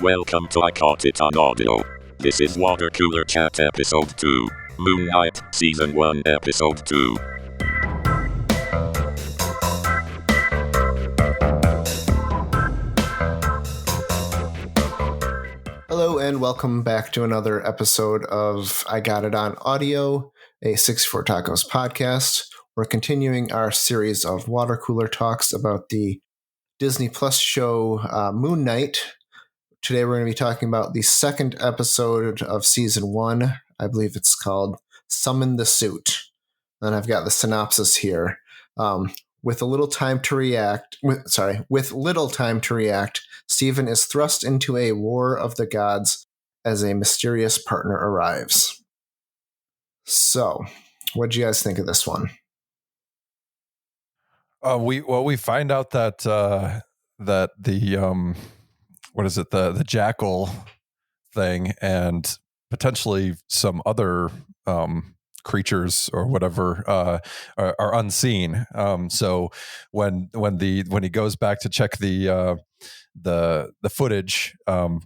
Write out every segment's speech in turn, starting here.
welcome to I Caught It on Audio. This is Water Cooler Chat Episode 2, Moon Knight, Season 1, Episode 2. Hello and welcome back to another episode of I Got It on Audio, a 64 Tacos podcast. We're continuing our series of water cooler talks about the Disney Plus show Moon Knight. Today we're going to be talking about the second episode of Season 1. I believe it's called Summon the Suit. And I've got the synopsis here. With little time to react, Stephen is thrust into a war of the gods as a mysterious partner arrives. So, what do you guys think of this one? We find out that the the jackal thing and potentially some other creatures or whatever are unseen. So when he goes back to check the footage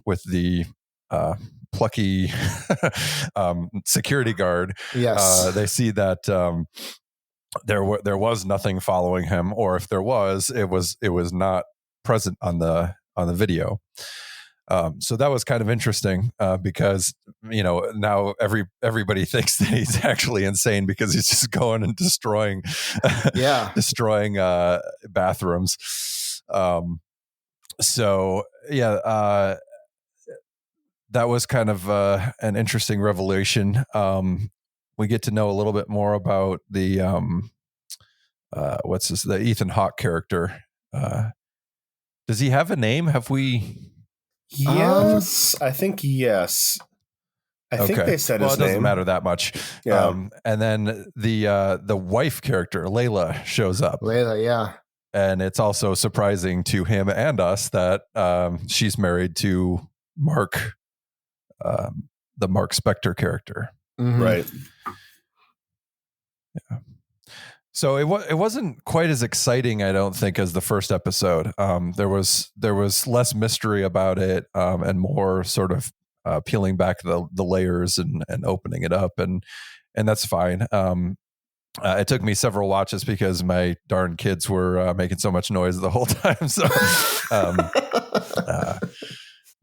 with the plucky security guard, Yes, they see that there was nothing following him, or if there was, it was not present on the video. So that was kind of interesting because now everybody thinks that he's actually insane because he's just going and destroying bathrooms. That was kind of an interesting revelation. We get to know a little bit more about the the Ethan Hawke character. Does he have a name? Have we? Yes, I think yes. I think they said his name. Well, it doesn't matter that much. Yeah. And then the wife character, Layla, shows up. Layla, yeah. And it's also surprising to him and us that she's married to Mark, the Mark Spector character. Mm-hmm. Right. Yeah. So it wasn't quite as exciting, I don't think, as the first episode. There was less mystery about it, and more sort of peeling back the layers and opening it up, and that's fine. It took me several watches because my darn kids were making so much noise the whole time. So,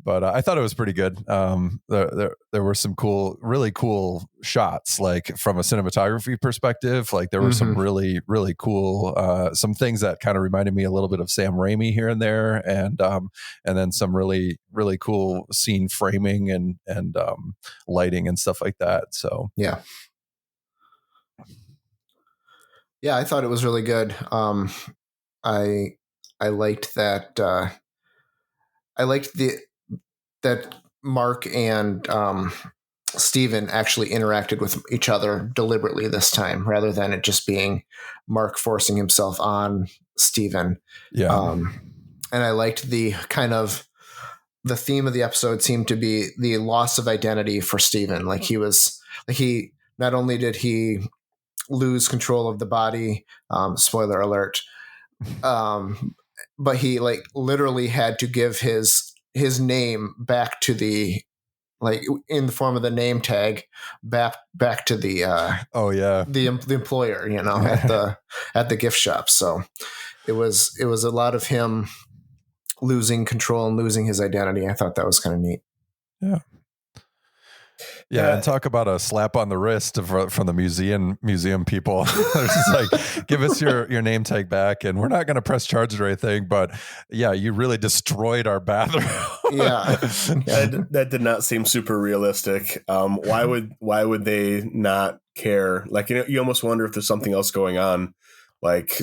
but I thought it was pretty good. There were some really cool shots, like from a cinematography perspective. Like there were some really, really cool, some things that kind of reminded me a little bit of Sam Raimi here and there, and then some really, really cool scene framing and lighting and stuff like that. So yeah, I thought it was really good. I liked that. I liked that Mark and Stephen actually interacted with each other deliberately this time, rather than it just being Mark forcing himself on Stephen. yeah. And I liked the theme of the episode seemed to be the loss of identity for Stephen. Like he not only did he lose control of the body, spoiler alert, but he like literally had to give his name back to the, like in the form of the name tag, back to the the employer, at the gift shop. So it was a lot of him losing control and losing his identity. I thought that was kind of neat. Yeah, and talk about a slap on the wrist from the museum people. They're just like, give us your name tag back, and we're not going to press charges or anything. But yeah, you really destroyed our bathroom. Yeah, that did not seem super realistic. Why would they not care? Like, you almost wonder if there's something else going on. Like,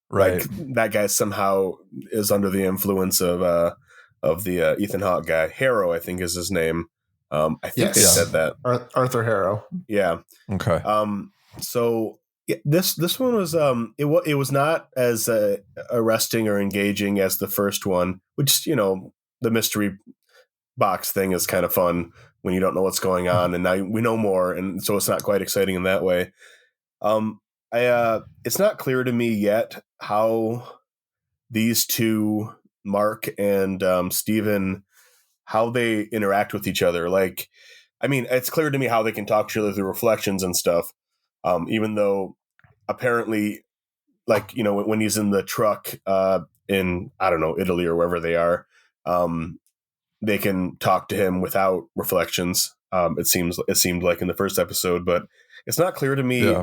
right. Like that guy somehow is under the influence of the Ethan Hawke guy. Harrow, I think, is his name. I think they said that. Arthur Harrow. Yeah. Okay. So this one was it was not as arresting or engaging as the first one, which the mystery box thing is kind of fun when you don't know what's going on, and now we know more, and so it's not quite exciting in that way. It's not clear to me yet how these two, Mark and Stephen, how they interact with each other. Like, I mean, it's clear to me how they can talk to each other through reflections and stuff. Even though apparently, like, you know, when he's in the truck in, I don't know, Italy or wherever they are, they can talk to him without reflections. It seemed like in the first episode, but it's not clear to me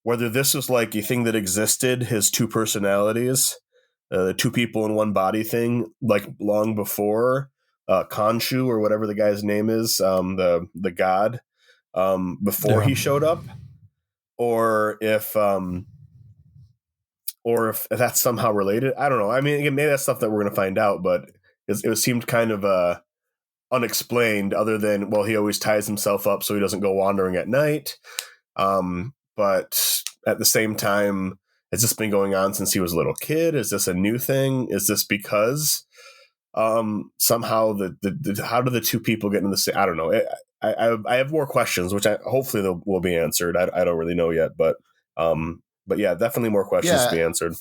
whether this was like a thing that existed, his two personalities, the two people in one body thing, like long before Khonshu or whatever the guy's name is, the god, before he showed up, or if that's somehow related. I don't know. I mean, again, maybe that's stuff that we're going to find out, but it seemed kind of unexplained, other than, well, he always ties himself up so he doesn't go wandering at night. But at the same time, has this been going on since he was a little kid? Is this a new thing? Is this because somehow how do the two people get into the same? I don't know. I have more questions, which hopefully will be answered. I don't really know yet, but yeah, definitely more questions to be answered.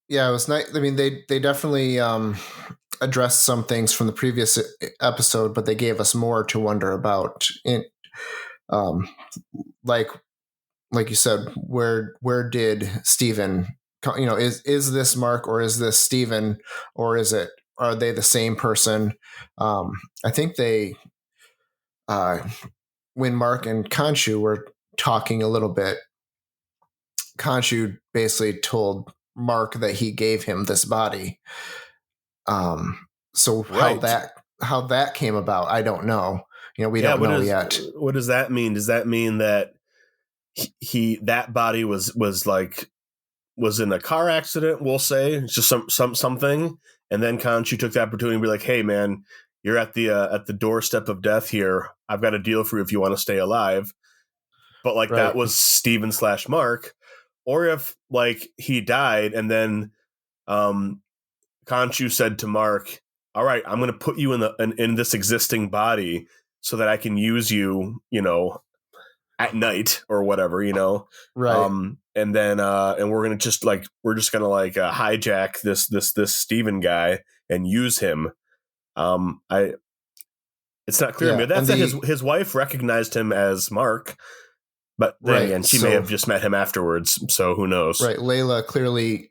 Yeah, it was nice. I mean, they definitely addressed some things from the previous episode, but they gave us more to wonder about. Like you said, where did Steven, you know, is this Mark or is this Steven, or are they the same person? I think when Mark and Khonshu were talking a little bit, Khonshu basically told Mark that he gave him this body. So right. how that came about, I don't know. You know, we don't know yet. What does that mean? Does that mean that that body was in a car accident? We'll say it's just something, and then Khonshu took the opportunity to be like, "Hey, man, you're at the doorstep of death here. I've got a deal for you if you want to stay alive." But like that was Steven / Mark, or if like he died and then Khonshu said to Mark, "All right, I'm going to put you in this existing body so that I can use you, you know, at night or whatever, you know." Right. And then and we're just gonna hijack this Steven guy and use him. It's not clear to me. That said, his wife recognized him as Mark, but then again, she may have just met him afterwards. So who knows? Right. Layla clearly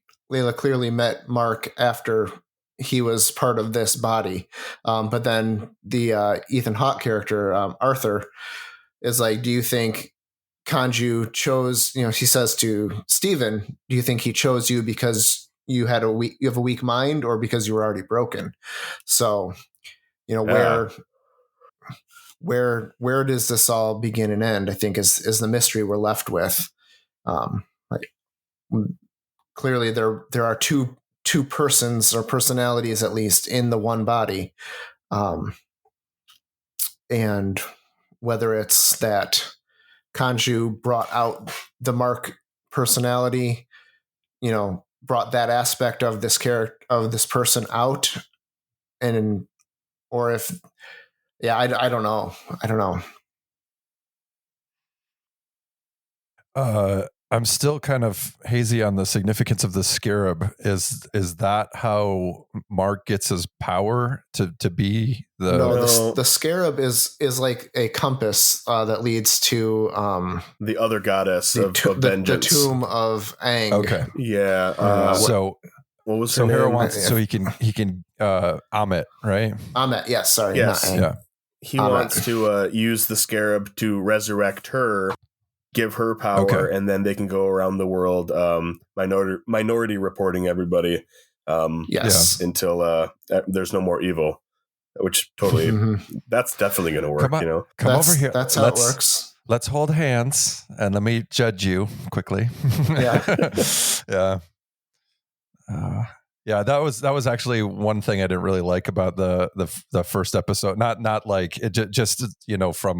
met Mark after he was part of this body. But then the Ethan Hawke character, Arthur, is like, do you think Khonshu chose, you know, she says to Steven, do you think he chose you because you have a weak mind, or because you were already broken? So, you know, where does this all begin and end, I think is the mystery we're left with. Clearly there are two persons, or personalities at least, in the one body. And whether it's that Khonshu brought out the Mark personality, you know, brought that aspect of this character, of this person out, or if, I don't know. I'm still kind of hazy on the significance of the scarab. Is that how Mark gets his power to be the? No, the scarab is like a compass that leads to the other goddess of vengeance, the tomb of Aang. Okay, yeah. So what was so her Hera name? wants so he can Amit, right? Amit, yes, sorry, yes, not Aang. Yeah. He wants to use the scarab to resurrect her, give her power, and then they can go around the world, minority reporting everybody, until there's no more evil, which totally that's definitely going to work. Come over here. That's how it works. Let's hold hands and let me judge you quickly. Yeah. Yeah, that was actually one thing I didn't really like about the first episode. Not like it just you know, from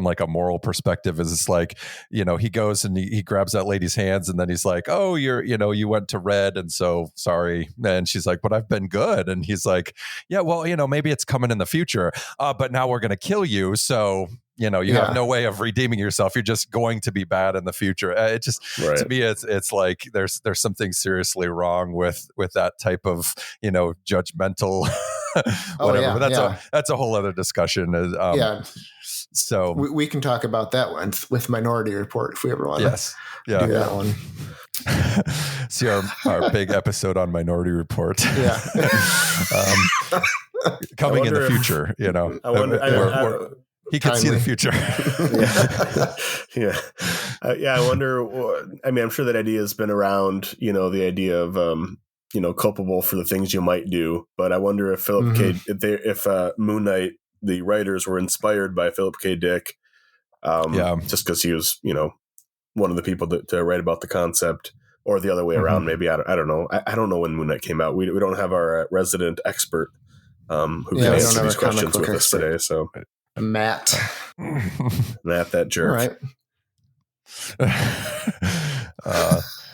like a moral perspective, is it's like, you know, he goes and he grabs that lady's hands and then he's like, "Oh, you went to Red, and so sorry." And she's like, "But I've been good." And he's like, "Yeah, well, you know, maybe it's coming in the future, but now we're going to kill you. So, you know, you have no way of redeeming yourself. You're just going to be bad in the future." It just, to me, it's like there's something seriously wrong with that type of, you know, judgmental Whatever, but that's a whole other discussion. Yeah. So we can talk about that one with Minority Report if we ever want to do that one. See our big episode on Minority Report. Yeah. Coming in the future, you know. I wonder. He can see the future. Yeah. I wonder. I mean, I'm sure that idea has been around. You know, the idea of culpable for the things you might do. But I wonder if Philip K. If Moon Knight, the writers were inspired by Philip K. Dick. Just because he was, one of the people to write about the concept, or the other way around. Maybe I don't know. I don't know when Moon Knight came out. We don't have our resident expert who can answer these questions with us today. So Matt, that jerk. All right.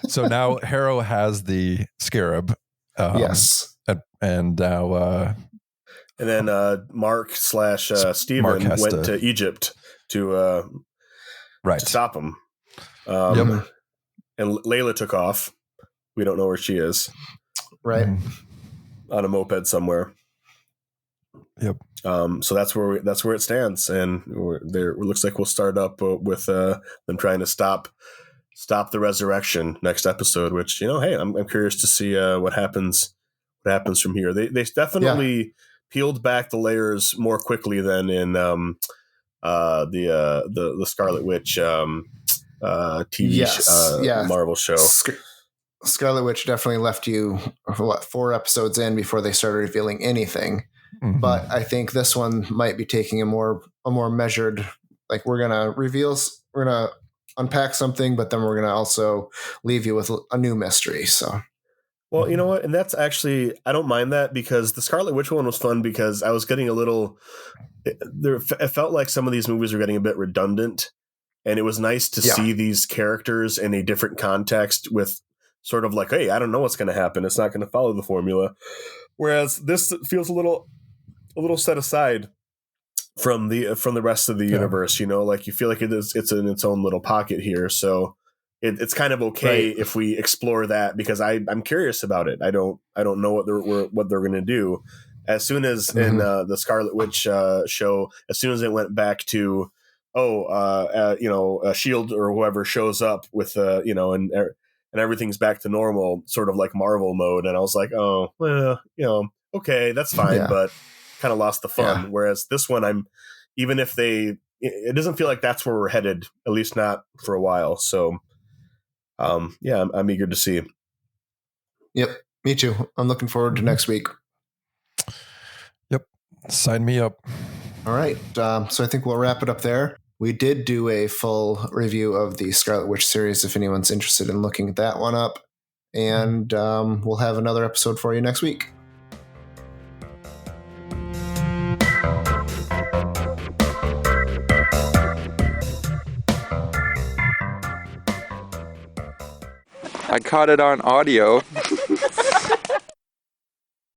So now Harrow has the Scarab. Yes. And now. And then Mark / Steven went to Egypt to stop him. And Layla took off. We don't know where she is. Right. On a moped somewhere. Yep. So that's where it stands, and it looks like we'll start up with them trying to stop the resurrection next episode. Which hey, I'm curious to see what happens from here. They definitely peeled back the layers more quickly than in the Scarlet Witch TV Marvel show. Scarlet Witch definitely left you 4 episodes in before they started revealing anything. Mm-hmm. But I think this one might be taking a more measured, like we're gonna unpack something, but then we're gonna also leave you with a new mystery. So, well, you know what, and that's actually, I don't mind that, because the Scarlet Witch one was fun because I was getting a little. It felt like some of these movies were getting a bit redundant, and it was nice to see these characters in a different context with sort of like, hey, I don't know what's going to happen. It's not going to follow the formula. Whereas this feels a little set aside from the rest of the universe, like you feel like it's in its own little pocket here. So it's kind of okay if we explore that, because I'm curious about it. I don't know what they're going to do. As soon as in the Scarlet Witch show, as soon as it went back to S.H.I.E.L.D. or whoever shows up with and everything's back to normal, sort of like Marvel mode, and I was like, oh well, okay, that's fine, but kind of lost the fun. Yeah. Whereas this one, even if it doesn't feel like that's where we're headed, at least not for a while. So, I'm eager to see. Yep, me too. I'm looking forward to next week. Yep, sign me up. All right, so I think we'll wrap it up there. We did do a full review of the Scarlet Witch series if anyone's interested in looking that one up. And we'll have another episode for you next week. I caught it on audio.